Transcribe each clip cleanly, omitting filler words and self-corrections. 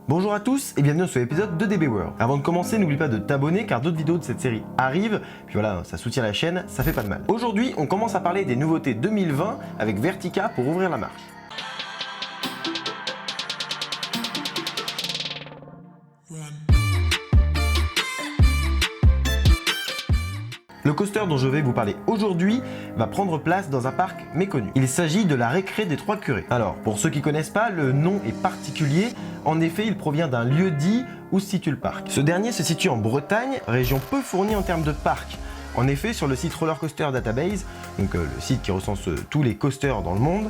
Bonjour à tous et bienvenue sur l'épisode de DB World. Avant de commencer, n'oublie pas de t'abonner car d'autres vidéos de cette série arrivent, puis voilà, ça soutient la chaîne, ça fait pas de mal. Aujourd'hui, on commence à parler des nouveautés 2020 avec Vertica pour ouvrir la marche. Le coaster dont je vais vous parler aujourd'hui va prendre place dans un parc méconnu. Il s'agit de la récré des Trois Curés. Alors, pour ceux qui connaissent pas, le nom est particulier. En effet, il provient d'un lieu dit où se situe le parc. Ce dernier se situe en Bretagne, région peu fournie en termes de parcs. En effet, sur le site Roller Coaster Database, donc le site qui recense tous les coasters dans le monde,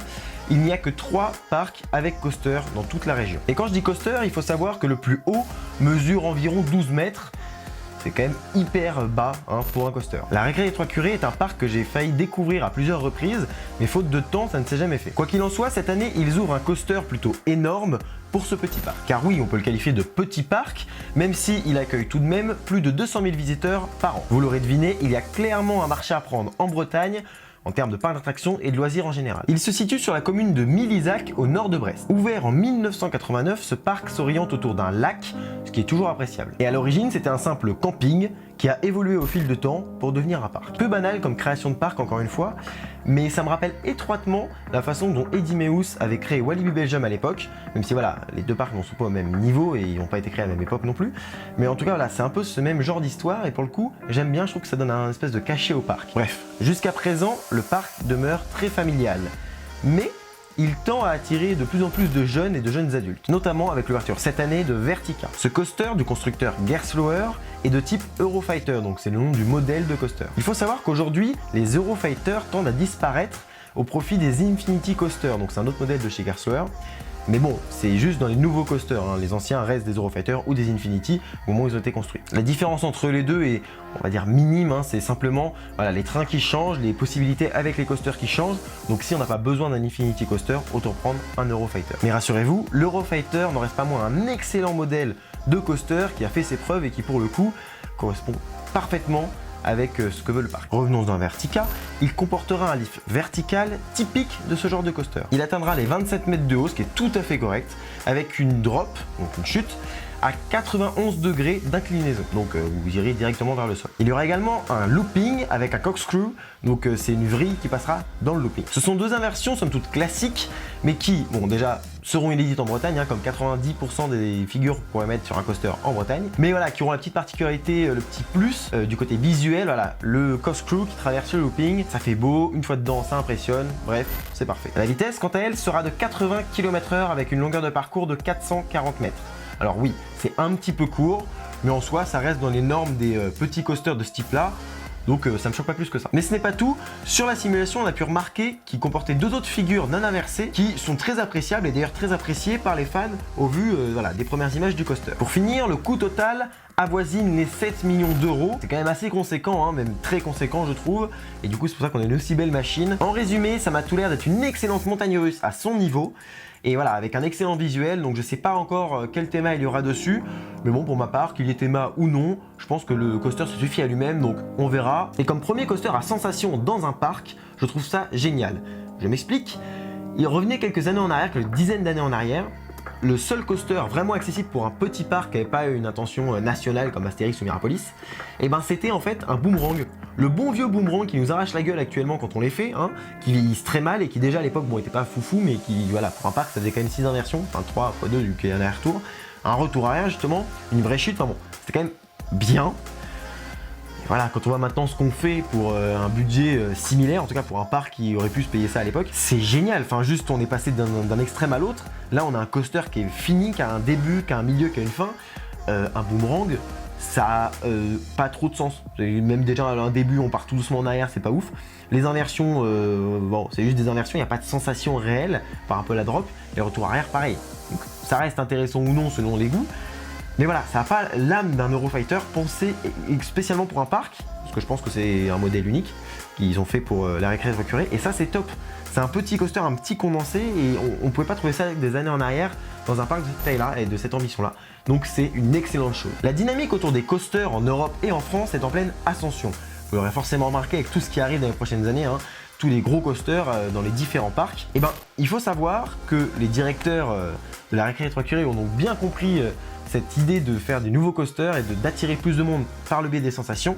il n'y a que 3 parcs avec coaster dans toute la région. Et quand je dis coaster, il faut savoir que le plus haut mesure environ 12 mètres. C'est quand même hyper bas pour un coaster. La récré des Trois Curés est un parc que j'ai failli découvrir à plusieurs reprises, mais faute de temps, ça ne s'est jamais fait. Quoi qu'il en soit, cette année, ils ouvrent un coaster plutôt énorme pour ce petit parc. Car oui, on peut le qualifier de petit parc, même s'il accueille tout de même plus de 200 000 visiteurs par an. Vous l'aurez deviné, il y a clairement un marché à prendre en Bretagne, en termes de parcs d'attractions et de loisirs en général. Il se situe sur la commune de Milizac, au nord de Brest. Ouvert en 1989, ce parc s'oriente autour d'un lac, ce qui est toujours appréciable. Et à l'origine, c'était un simple camping qui a évolué au fil de temps pour devenir un parc. Peu banal comme création de parc, encore une fois, mais ça me rappelle étroitement la façon dont Eddie Meus avait créé Walibi Belgium à l'époque, même si voilà, les deux parcs n'en sont pas au même niveau et ils n'ont pas été créés à la même époque non plus. Mais en tout cas, voilà, c'est un peu ce même genre d'histoire et pour le coup, j'aime bien, je trouve que ça donne un espèce de cachet au parc. Bref, jusqu'à présent, le parc demeure très familial. Mais il tend à attirer de plus en plus de jeunes et de jeunes adultes, notamment avec l'ouverture cette année de Vertica. Ce coaster du constructeur Gerstlauer est de type Eurofighter, donc c'est le nom du modèle de coaster. Il faut savoir qu'aujourd'hui, les Eurofighter tendent à disparaître au profit des Infinity Coaster, donc c'est un autre modèle de chez Gerstlauer. Mais bon, c'est juste dans les nouveaux coasters, les anciens restent des Eurofighter ou des Infinity au moment où ils ont été construits. La différence entre les deux est, on va dire, minime, c'est simplement voilà, les trains qui changent, les possibilités avec les coasters qui changent. Donc si on n'a pas besoin d'un Infinity Coaster, autant prendre un Eurofighter. Mais rassurez-vous, l'Eurofighter n'en reste pas moins un excellent modèle de coaster qui a fait ses preuves et qui pour le coup correspond parfaitement avec ce que veut le parc. Revenons dans Vertica, il comportera un lift vertical typique de ce genre de coaster. Il atteindra les 27 mètres de haut, ce qui est tout à fait correct, avec une drop, donc une chute, à 91 degrés d'inclinaison, donc vous irez directement vers le sol. Il y aura également un looping avec un corkscrew, donc c'est une vrille qui passera dans le looping. Ce sont deux inversions somme toute classiques, mais qui, bon déjà, seront inédites en Bretagne, comme 90% des figures qu'on pourrait mettre sur un coaster en Bretagne, mais voilà, qui auront la petite particularité, le petit plus du côté visuel, voilà, le corkscrew qui traverse le looping, ça fait beau, une fois dedans, ça impressionne, bref, c'est parfait. La vitesse, quant à elle, sera de 80 km/h avec une longueur de parcours de 440 mètres. Alors oui, c'est un petit peu court, mais en soi, ça reste dans les normes des petits coasters de ce type-là, donc ça me choque pas plus que ça. Mais ce n'est pas tout, sur la simulation, on a pu remarquer qu'il comportait deux autres figures non inversées qui sont très appréciables et d'ailleurs très appréciées par les fans au vu voilà, des premières images du coaster. Pour finir, le coût total avoisine les 7 millions d'euros. C'est quand même assez conséquent, même très conséquent je trouve, et du coup c'est pour ça qu'on a une aussi belle machine. En résumé, ça m'a tout l'air d'être une excellente montagne russe à son niveau, et voilà, avec un excellent visuel, donc je sais pas encore quel thème il y aura dessus, mais bon, pour ma part, qu'il y ait thème ou non, je pense que le coaster se suffit à lui-même, donc on verra. Et comme premier coaster à sensation dans un parc, je trouve ça génial. Je m'explique, il revenait quelques années en arrière, quelques dizaines d'années en arrière, le seul coaster vraiment accessible pour un petit parc qui n'avait pas une intention nationale comme Astérix ou Mirapolis, et ben c'était en fait un boomerang. Le bon vieux boomerang qui nous arrache la gueule actuellement quand on les fait, qui vieillissent très mal et qui déjà à l'époque bon était pas foufou, mais qui voilà, pour un parc ça faisait quand même 6 inversions, enfin 3 x 2 du coup il y a un aller-retour, un retour arrière justement, une vraie chute, enfin bon, c'était quand même bien. Et voilà, quand on voit maintenant ce qu'on fait pour un budget similaire, en tout cas pour un parc qui aurait pu se payer ça à l'époque, c'est génial, enfin juste on est passé d'un extrême à l'autre, là on a un coaster qui est fini, qui a un début, qui a un milieu, qui a une fin, un boomerang, ça a pas trop de sens, même déjà à un début on part tout doucement en arrière, c'est pas ouf. Les inversions, bon c'est juste des inversions, il n'y a pas de sensation réelle par rapport à la drop, les retours arrière pareil, donc ça reste intéressant ou non selon les goûts. Mais voilà, ça n'a pas l'âme d'un Eurofighter pensé spécialement pour un parc, parce que je pense que c'est un modèle unique qu'ils ont fait pour la récré des Trois Curés, et ça c'est top. C'est un petit coaster, un petit condensé, et on ne pouvait pas trouver ça des années en arrière dans un parc de cette taille-là et de cette ambition-là. Donc c'est une excellente chose. La dynamique autour des coasters en Europe et en France est en pleine ascension. Vous l'aurez forcément remarqué avec tout ce qui arrive dans les prochaines années, tous les gros coasters dans les différents parcs. Et ben, il faut savoir que les directeurs de la Récré des Trois Curés ont donc bien compris cette idée de faire des nouveaux coasters et d'attirer plus de monde par le biais des sensations.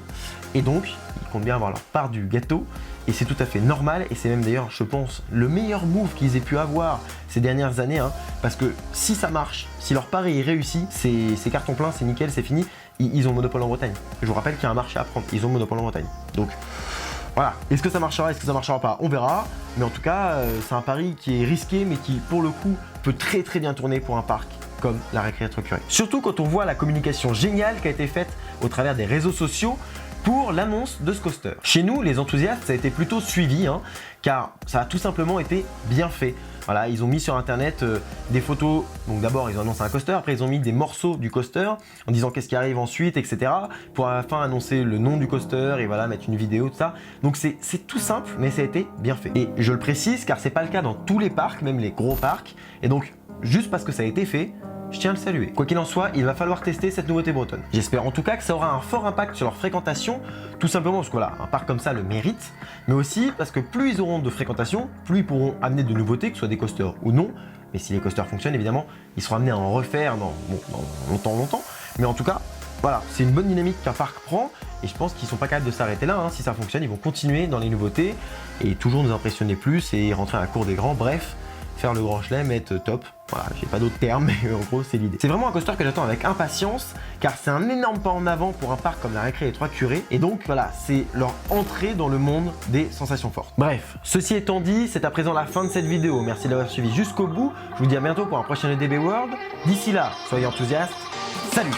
Et donc, ils comptent bien avoir leur part du gâteau. Et c'est tout à fait normal. Et c'est même d'ailleurs, je pense, le meilleur move qu'ils aient pu avoir ces dernières années. Parce que si ça marche, si leur pari est réussi, c'est carton plein, c'est nickel, c'est fini. Ils ont monopole en Bretagne. Je vous rappelle qu'il y a un marché à prendre. Ils ont monopole en Bretagne. Donc, voilà. Est-ce que ça marchera, est-ce que ça marchera pas? On verra. Mais en tout cas, c'est un pari qui est risqué, mais qui, pour le coup, peut très très bien tourner pour un parc comme la Récré des Trois Curés. Surtout quand on voit la communication géniale qui a été faite au travers des réseaux sociaux pour l'annonce de ce coaster. Chez nous, les enthousiastes, ça a été plutôt suivi, car ça a tout simplement été bien fait. Voilà, ils ont mis sur internet des photos. Donc d'abord, ils ont annoncé un coaster, après ils ont mis des morceaux du coaster en disant qu'est-ce qui arrive ensuite, etc. Pour à la fin annoncer le nom du coaster et voilà, mettre une vidéo, tout ça. Donc c'est tout simple, mais ça a été bien fait. Et je le précise car c'est pas le cas dans tous les parcs, même les gros parcs. Et donc, juste parce que ça a été fait, je tiens à le saluer. Quoi qu'il en soit, il va falloir tester cette nouveauté bretonne. J'espère en tout cas que ça aura un fort impact sur leur fréquentation, tout simplement parce que voilà, un parc comme ça le mérite, mais aussi parce que plus ils auront de fréquentation, plus ils pourront amener de nouveautés, que ce soit des coasters ou non. Mais si les coasters fonctionnent, évidemment, ils seront amenés à en refaire dans longtemps. Mais en tout cas, voilà, c'est une bonne dynamique qu'un parc prend et je pense qu'ils sont pas capables de s'arrêter là. Si ça fonctionne, ils vont continuer dans les nouveautés et toujours nous impressionner plus et rentrer à la cour des grands. Bref, faire le grand chelem, être top. Voilà, j'ai pas d'autres termes, mais en gros, c'est l'idée. C'est vraiment un coaster que j'attends avec impatience, car c'est un énorme pas en avant pour un parc comme la Récré des Trois Curés. Et donc, voilà, c'est leur entrée dans le monde des sensations fortes. Bref, ceci étant dit, c'est à présent la fin de cette vidéo. Merci d'avoir suivi jusqu'au bout. Je vous dis à bientôt pour un prochain EDB World. D'ici là, soyez enthousiastes. Salut!